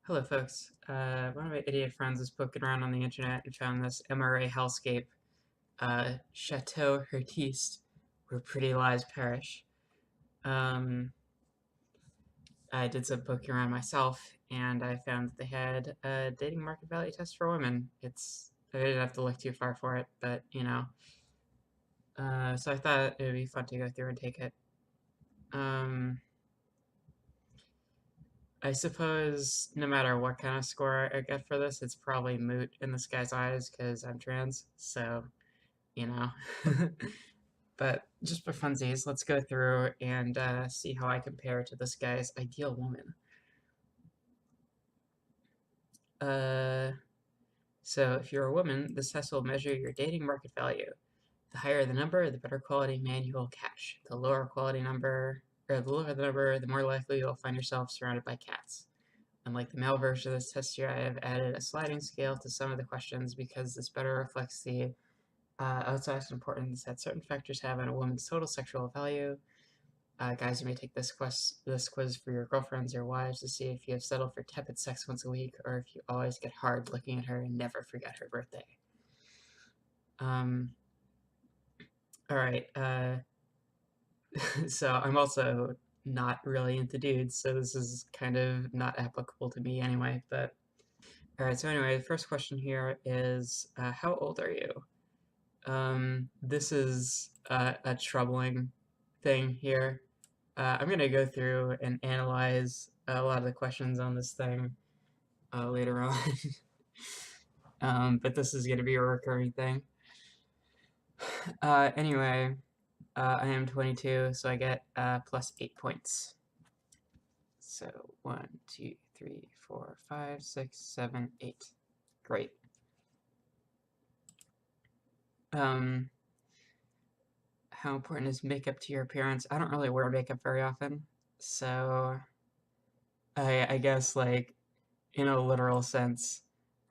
Hello, folks. One of my idiot friends was poking around on the internet and found this MRA hellscape, Chateau Heartiste, where pretty lies perish. Um, I did some poking around myself, and I found that they had a dating market value test for women. I didn't have to look too far for it, but, so I thought it would be fun to go through and take it. Um, I suppose no matter what kind of score I get for this, it's probably moot in this guy's eyes because I'm trans, so you know. But just for funsies, let's go through and see how I compare to this guy's ideal woman. Uh, so if you're a woman, this test will measure your dating market value. The higher the number, the better quality man you will catch. The lower the number, the more likely you'll find yourself surrounded by cats. Unlike the male version of this test here, I have added a sliding scale to some of the questions because this better reflects the outsized importance that certain factors have on a woman's total sexual value. Guys, you may take this quiz for your girlfriends or wives to see if you have settled for tepid sex once a week, or if you always get hard looking at her and never forget her birthday. Um, all right. So I'm also not really into dudes, so this is kind of not applicable to me anyway. But all right. So anyway, the first question here is, how old are you? This is a troubling thing here. I'm going to go through and analyze a lot of the questions on this thing later on. But this is going to be a recurring thing. Anyway, I am 22, so I get plus 8 points. So 1, 2, 3, 4, 5, 6, 7, 8. Great. How important is makeup to your appearance? I don't really wear makeup very often, so I guess, like, in a literal sense,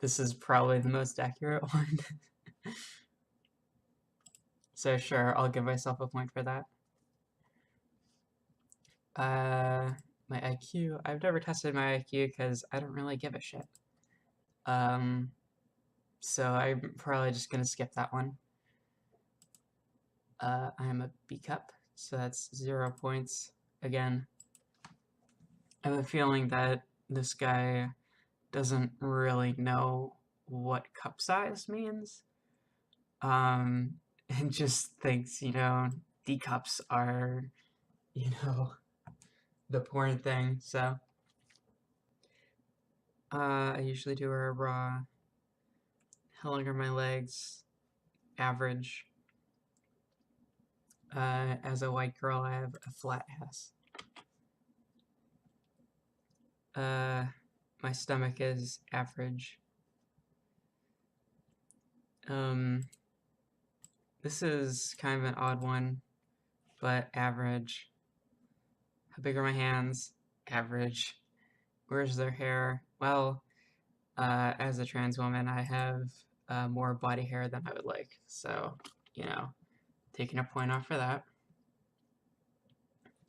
this is probably the most accurate one. So sure, I'll give myself a point for that. My IQ. I've never tested my IQ because I don't really give a shit. So I'm probably just gonna skip that one. I'm a B cup, so that's 0 points. Again, I have a feeling that this guy doesn't really know what cup size means. And just thinks, D cups are, you know, the porn thing. So, I usually do a bra. How long are my legs? Average. As a white girl, I have a flat ass. My stomach is average. This is kind of an odd one, but average. How big are my hands? Average. Where's their hair? Well, as a trans woman, I have more body hair than I would like. So, taking a point off for that.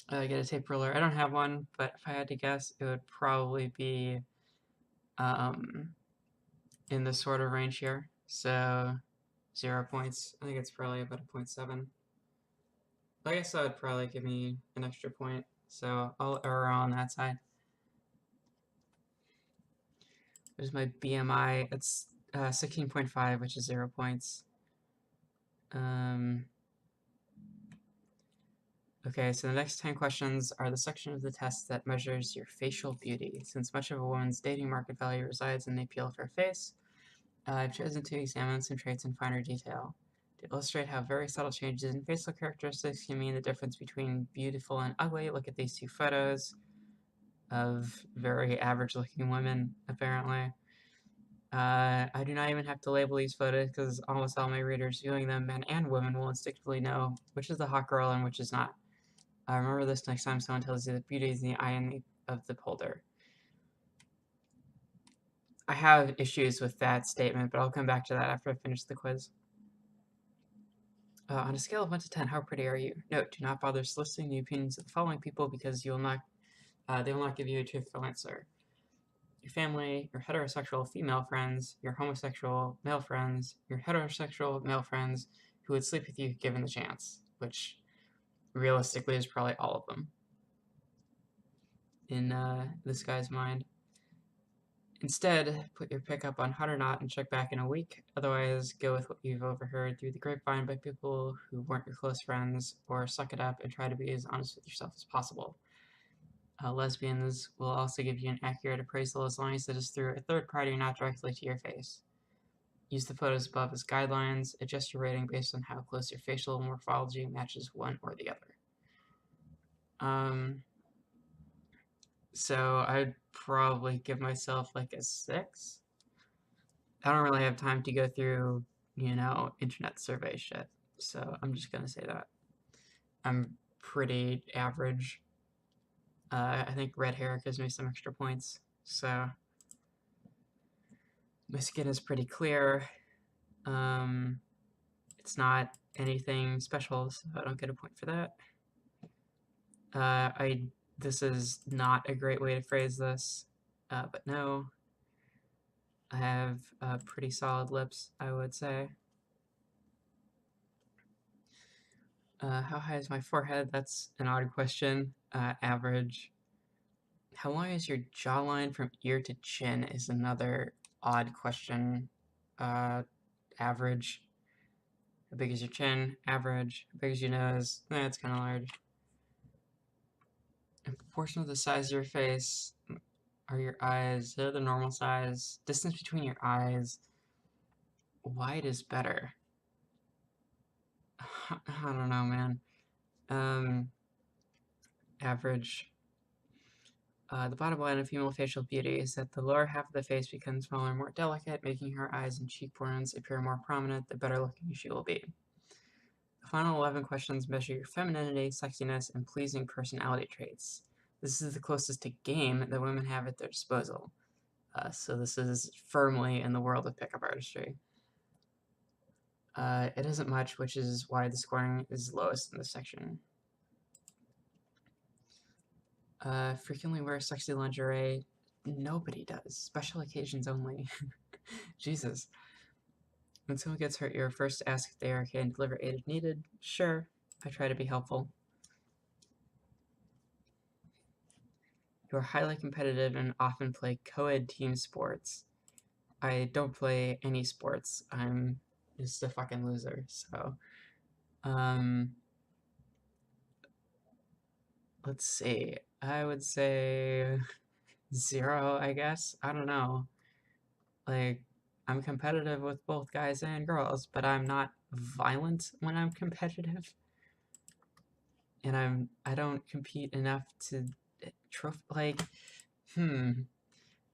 I get a tape ruler. I don't have one, but if I had to guess, it would probably be in this sort of range here. So 0 points. I think it's probably about a 0.7. I guess that would probably give me an extra point. So I'll err on that side. There's my BMI. It's 16.5, which is 0 points. Okay, so the next 10 questions are the section of the test that measures your facial beauty. Since much of a woman's dating market value resides in the appeal of her face, I've chosen to examine some traits in finer detail. To illustrate how very subtle changes in facial characteristics can mean the difference between beautiful and ugly, look at these two photos of very average-looking women, apparently. I do not even have to label these photos because almost all my readers viewing them, men and women, will instinctively know which is the hot girl and which is not. Remember this next time someone tells you that beauty is in the eye of the beholder. I have issues with that statement, but I'll come back to that after I finish the quiz. On a scale of 1 to 10, how pretty are you? Note, do not bother soliciting the opinions of the following people because they will not give you a truthful answer. your family, your heterosexual female friends, your homosexual male friends, your heterosexual male friends who would sleep with you given the chance, which realistically is probably all of them in this guy's mind. Instead, put your pick up on Hot or Not and check back in a week. Otherwise, go with what you've overheard through the grapevine by people who weren't your close friends, or suck it up and try to be as honest with yourself as possible. Lesbians will also give you an accurate appraisal as long as it is through a third party, not directly to your face. Use the photos above as guidelines. Adjust your rating based on how close your facial morphology matches one or the other. So I'd probably give myself like a 6. I don't really have time to go through, internet survey shit. So I'm just gonna say that. I'm pretty average. I think red hair gives me some extra points. So my skin is pretty clear. It's not anything special, so I don't get a point for that. This is not a great way to phrase this, but no. I have pretty solid lips, I would say. How high is my forehead? That's an odd question. Average. How long is your jawline from ear to chin is another odd question. Average. How big is your chin? Average. How big is your nose? It's kind of large. In proportion of the size of your face are your eyes. They're the normal size. Distance between your eyes. Wide is better. I don't know, man. Average. The bottom line of female facial beauty is that the lower half of the face becomes smaller and more delicate, making her eyes and cheekbones appear more prominent, the better looking she will be. The final 11 questions measure your femininity, sexiness, and pleasing personality traits. This is the closest to game that women have at their disposal. So this is firmly in the world of pickup artistry. It isn't much, which is why the scoring is lowest in this section. Frequently wear sexy lingerie. Nobody does. Special occasions only. Jesus. When someone gets hurt, you're first to ask if they are okay and deliver aid if needed. Sure, I try to be helpful. You are highly competitive and often play co-ed team sports. I don't play any sports. I'm just a fucking loser, so. Let's see. I would say 0, I guess. I don't know. Like, I'm competitive with both guys and girls, but I'm not violent when I'm competitive. And I don't compete enough to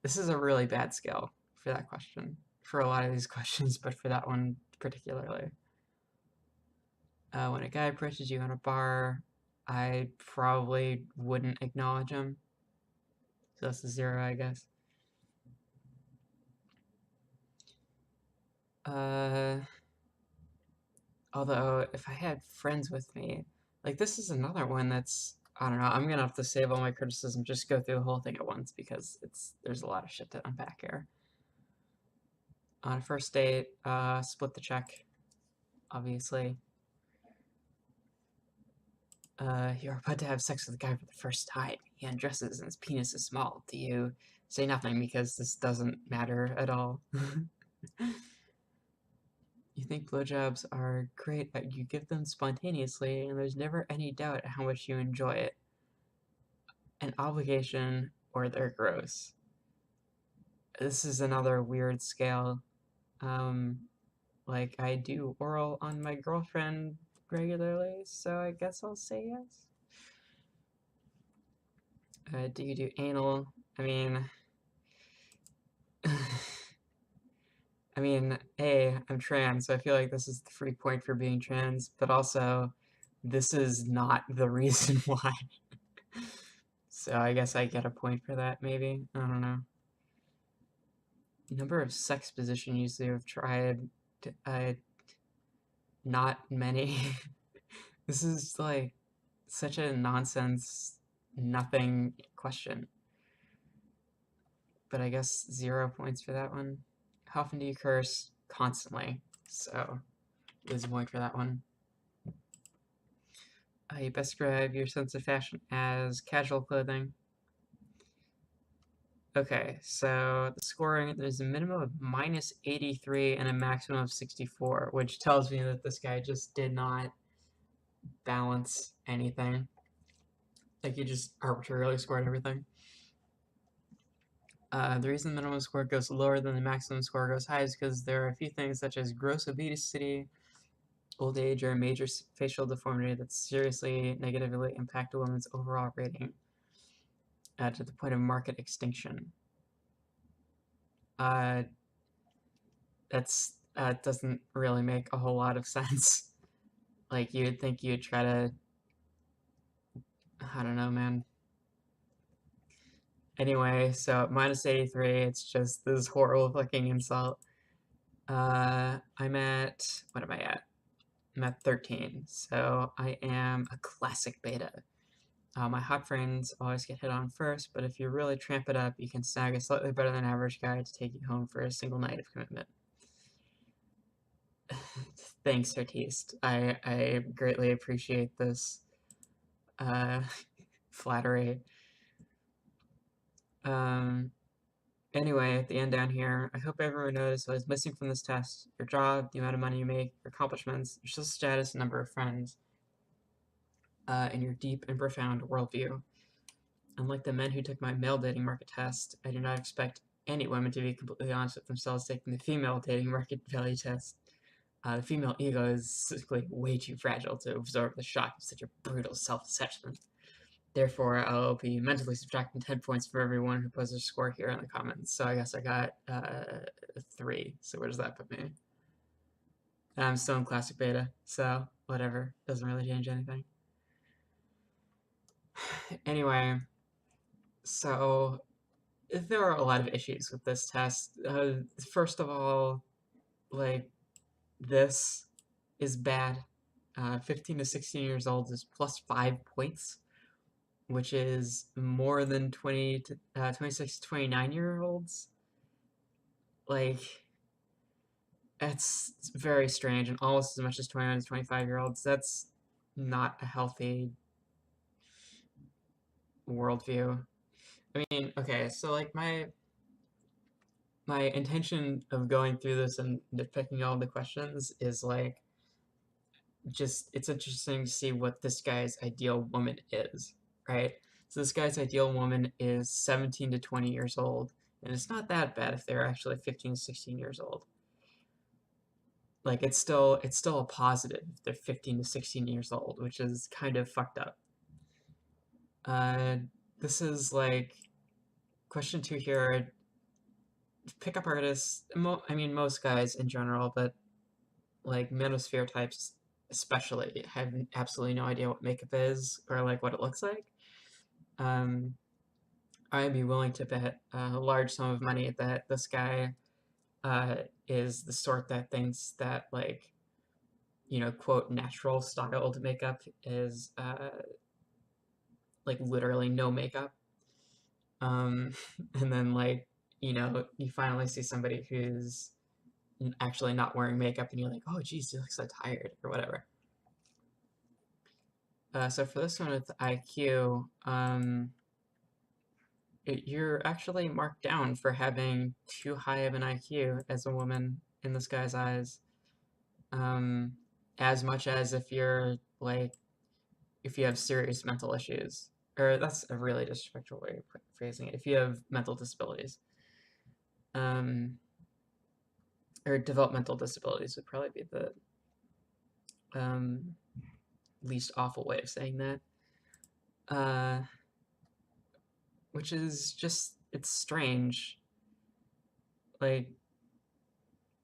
this is a really bad skill for that question. For a lot of these questions, but for that one particularly. When a guy approaches you in a bar, I probably wouldn't acknowledge him. So that's a 0, I guess. Although, if I had friends with me, like, this is another one that's, I don't know, I'm gonna have to save all my criticism, just go through the whole thing at once, because there's a lot of shit to unpack here. On a first date, split the check, obviously. You're about to have sex with a guy for the first time. He undresses and his penis is small. Do you say nothing because this doesn't matter at all? You think blowjobs are great, but you give them spontaneously, and there's never any doubt how much you enjoy it. An obligation, or they're gross. This is another weird scale. Like, I do oral on my girlfriend regularly, so I guess I'll say yes. Do you do anal? I mean... I'm trans, so I feel like this is the free point for being trans, but also, this is not the reason why. So I guess I get a point for that, maybe? I don't know. Number of sex positions you've tried, not many. This is, like, such a nonsense, nothing question. but I guess 0 points for that one. How often do you curse? Constantly. So, lose a point for that one. You best describe your sense of fashion as casual clothing. Okay, so the scoring, there's a minimum of minus 83 and a maximum of 64, which tells me that this guy just did not balance anything. Like, he just arbitrarily scored everything. The reason the minimum score goes lower than the maximum score goes high is because there are a few things such as gross obesity, old age, or a major facial deformity that seriously negatively impact a woman's overall rating to the point of market extinction. That's doesn't really make a whole lot of sense. Like, you would think you'd try to, I don't know, man. Anyway, so minus 83, it's just this horrible fucking insult. I'm at, what am I at? I'm at 13, so I am a classic beta. My hot friends always get hit on first, but if you really tramp it up, you can snag a slightly better than average guy to take you home for a single night of commitment. Thanks, heartiste. I greatly appreciate this flattery. Anyway, at the end down here, I hope everyone noticed what is missing from this test: your job, the amount of money you make, your accomplishments, your social status, number of friends, and your deep and profound worldview. Unlike the men who took my male dating market test, I do not expect any women to be completely honest with themselves taking the female dating market value test. The female ego is simply way too fragile to absorb the shock of such a brutal self-assessment. Therefore, I'll be mentally subtracting 10 points for everyone who posts a score here in the comments. So I guess I got 3. So where does that put me? And I'm still in classic beta, so whatever. Doesn't really change anything. Anyway, so there are a lot of issues with this test. First of all, like, this is bad. 15 to 16 years old is plus 5 points, which is more than 26 to 29-year-olds. Like, that's very strange, and almost as much as 21 to 25-year-olds. That's not a healthy worldview. I mean, okay, so like my intention of going through this and picking all the questions is like, just, it's interesting to see what this guy's ideal woman is, right? So this guy's ideal woman is 17 to 20 years old, and it's not that bad if they're actually 15 to 16 years old. Like, it's still a positive if they're 15 to 16 years old, which is kind of fucked up. This is like question 2 here. Pickup artists, I mean most guys in general, but like manosphere types especially, have absolutely no idea what makeup is or like what it looks like. I'd be willing to bet a large sum of money that this guy is the sort that thinks that, like, you know, quote, natural styled makeup is like literally no makeup. And then, like, you know, you finally see somebody who's actually not wearing makeup and you're like, oh geez, he looks so tired or whatever. So for this one with IQ, you're actually marked down for having too high of an IQ as a woman in this guy's eyes. As much as if you're like, if you have serious mental issues, or that's a really disrespectful way of phrasing it, if you have mental disabilities, or developmental disabilities would probably be the least awful way of saying that. Which is just, it's strange. Like,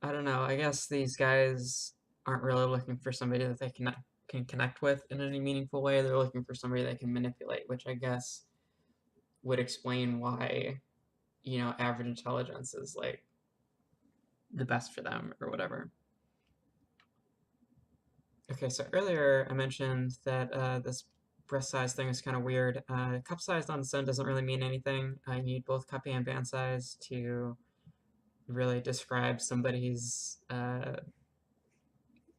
I don't know, I guess these guys aren't really looking for somebody that they can connect with in any meaningful way. They're looking for somebody they can manipulate, which I guess would explain why, you know, average intelligence is like the best for them or whatever. Okay, so earlier I mentioned that this breast size thing is kind of weird. Cup size on its own doesn't really mean anything. I need both cup and band size to really describe somebody's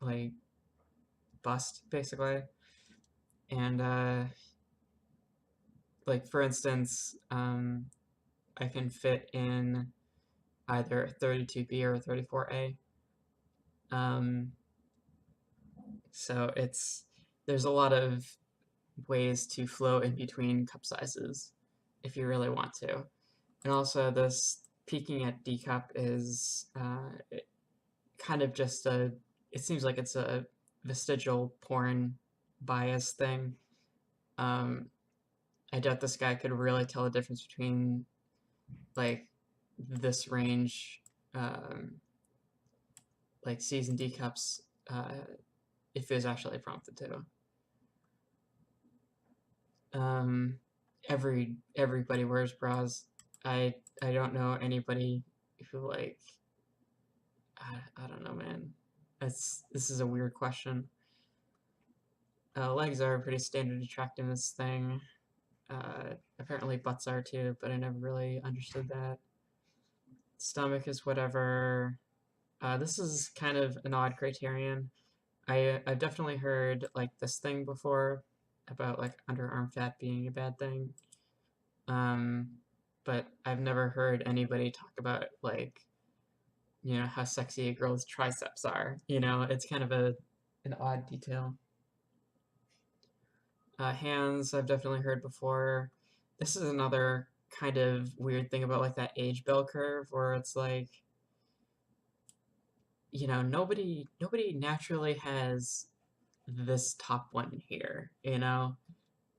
like bust, basically. And like for instance, I can fit in either a 32B or a 34A. So there's a lot of ways to flow in between cup sizes if you really want to. And also this peaking at D cup is kind of just it seems like it's a vestigial porn bias thing. I doubt this guy could really tell the difference between like this range, like C's and D cups, if it was actually prompted to. Everybody wears bras. I don't know anybody who like I don't know, man. This is a weird question. Legs are a pretty standard attractiveness thing. Apparently butts are too, but I never really understood that. Stomach is whatever. This is kind of an odd criterion. I've definitely heard like this thing before about like underarm fat being a bad thing. But I've never heard anybody talk about like, you know, how sexy a girl's triceps are. You know, it's kind of an odd detail. Hands, I've definitely heard before. This is another kind of weird thing about like that age bell curve where it's like, you know, nobody naturally has this top one here, you know?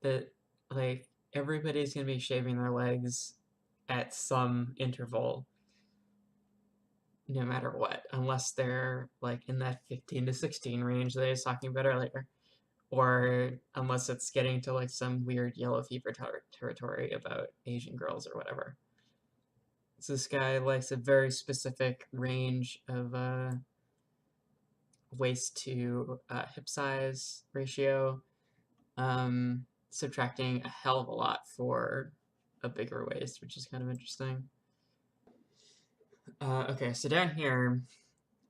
That like everybody's gonna be shaving their legs at some interval no matter what, unless they're like in that 15 to 16 range that I was talking about earlier, or unless it's getting to like some weird yellow fever territory about Asian girls or whatever. So this guy likes a very specific range of waist to hip size ratio, subtracting a hell of a lot for a bigger waist, which is kind of interesting. Okay, so down here,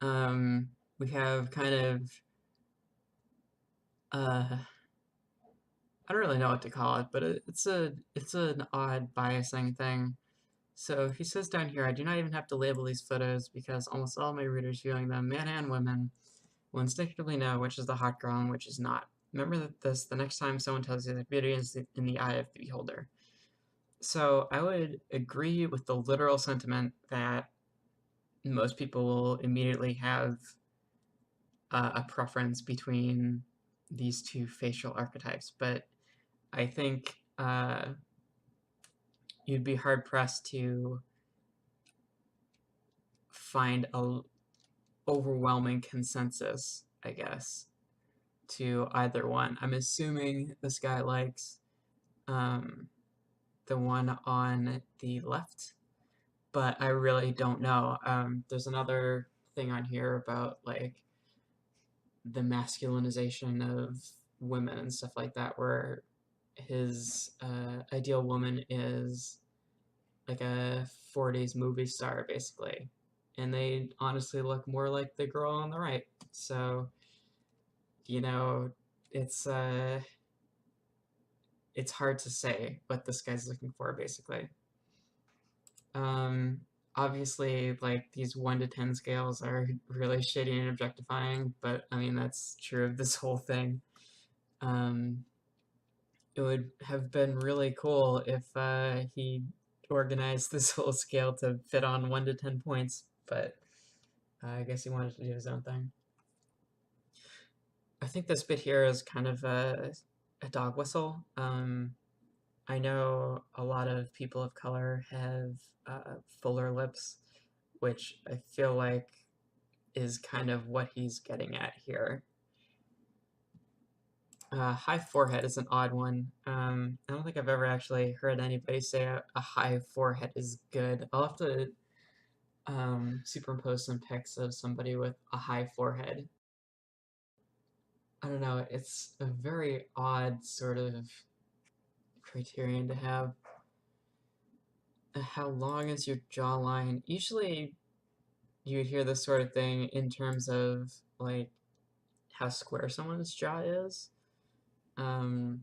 we have kind of, I don't really know what to call it, but it's an odd biasing thing. So he says down here, I do not even have to label these photos because almost all my readers viewing them, men and women, will instinctively know which is the hot girl and which is not. Remember this the next time someone tells you that beauty is in the eye of the beholder. So I would agree with the literal sentiment that most people will immediately have a preference between these two facial archetypes, but I think you'd be hard pressed to find a overwhelming consensus, I guess, to either one. I'm assuming this guy likes the one on the left, but I really don't know. There's another thing on here about like the masculinization of women and stuff like that, where his ideal woman is like a 40s movie star, basically. And they honestly look more like the girl on the right. So, you know, it's hard to say what this guy's looking for, basically. Obviously, like, these 1 to 10 scales are really shitty and objectifying, but, I mean, that's true of this whole thing. It would have been really cool if he organized this whole scale to fit on 1 to 10 points, but I guess he wanted to do his own thing. I think this bit here is kind of a dog whistle. I know a lot of people of color have fuller lips, which I feel like is kind of what he's getting at here. High forehead is an odd one. I don't think I've ever actually heard anybody say a high forehead is good. I'll have to superimpose some pics of somebody with a high forehead. I don't know, it's a very odd sort of criterion to have. How long is your jawline? Usually you'd hear this sort of thing in terms of like how square someone's jaw is. Um,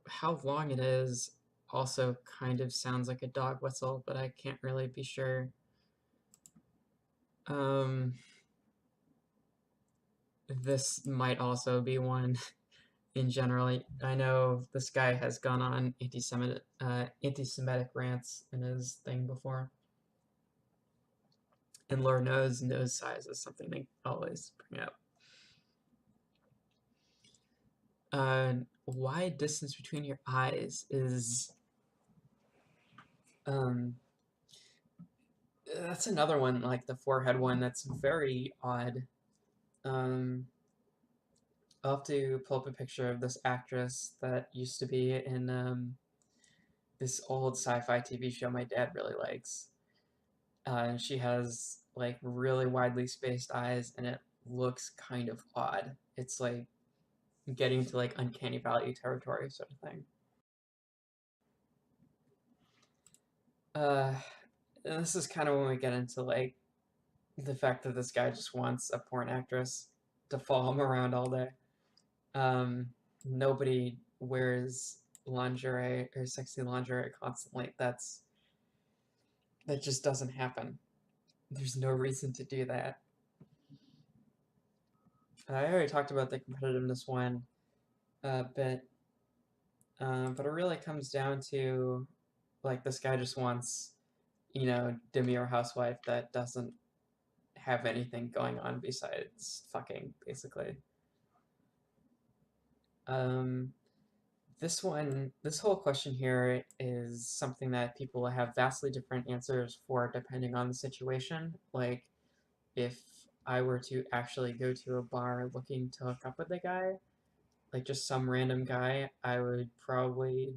how long it is also kind of sounds like a dog whistle, but I can't really be sure. Um, this might also be one in general. I know this guy has gone on anti-Semitic rants in his thing before. And Lord knows nose size is something they always bring up. Wide distance between your eyes is that's another one, like the forehead one, that's very odd. Um, I'll have to pull up a picture of this actress that used to be in this old sci-fi TV show my dad really likes. And she has like really widely spaced eyes, and it looks kind of odd. It's like getting to like uncanny valley territory sort of thing. Uh, and this is kind of when we get into like the fact that this guy just wants a porn actress to follow him around all day. Um, Nobody wears lingerie or sexy lingerie constantly. That just doesn't happen. There's no reason to do that. I already talked about the competitiveness one a bit, but it really comes down to like this guy just wants, demure housewife that doesn't have anything going on besides fucking, basically. Um, this whole question here is something that people have vastly different answers for depending on the situation. Like, if I were to actually go to a bar looking to hook up with a guy, like just some random guy, I would probably,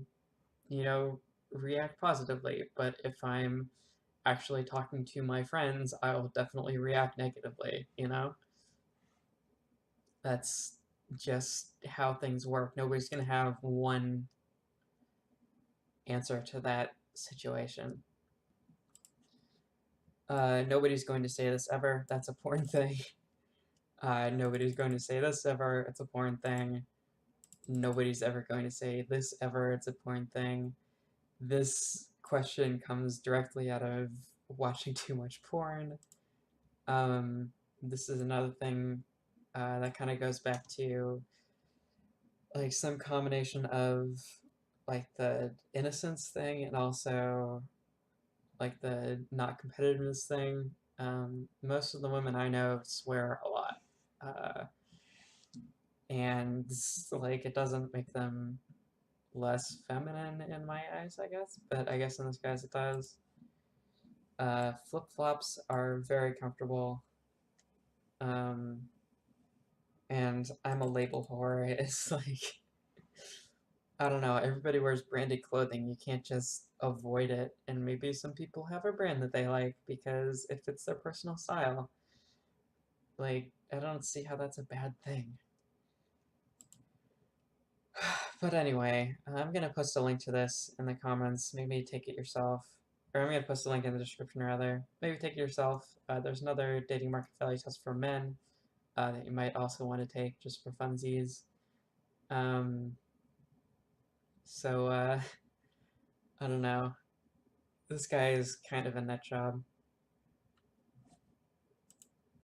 you know, react positively. But if I'm actually talking to my friends, I will definitely react negatively, you know? That's just how things work. Nobody's going to have one answer to that situation. Nobody's going to say this ever. That's a porn thing. Nobody's going to say this ever. It's a porn thing. Nobody's ever going to say this ever. It's a porn thing. This question comes directly out of watching too much porn. This is another thing that kind of goes back to like some combination of like the innocence thing and also like the not competitiveness thing. Most of the women I know swear a lot, uh, and like it doesn't make them less feminine in my eyes, I guess. But I guess in this guy's it does. Flip flops are very comfortable, um, and I'm a label whore. It's like I don't know. Everybody wears branded clothing. You can't just avoid it. And maybe some people have a brand that they like because it fits their personal style. Like, I don't see how that's a bad thing. But anyway, I'm going to post a link to this in the comments. Maybe take it yourself. Or I'm going to post a link in the description, rather. Maybe take it yourself. There's another dating market value test for men that you might also want to take just for funsies. Um, so, I don't know. This guy is kind of a nut job.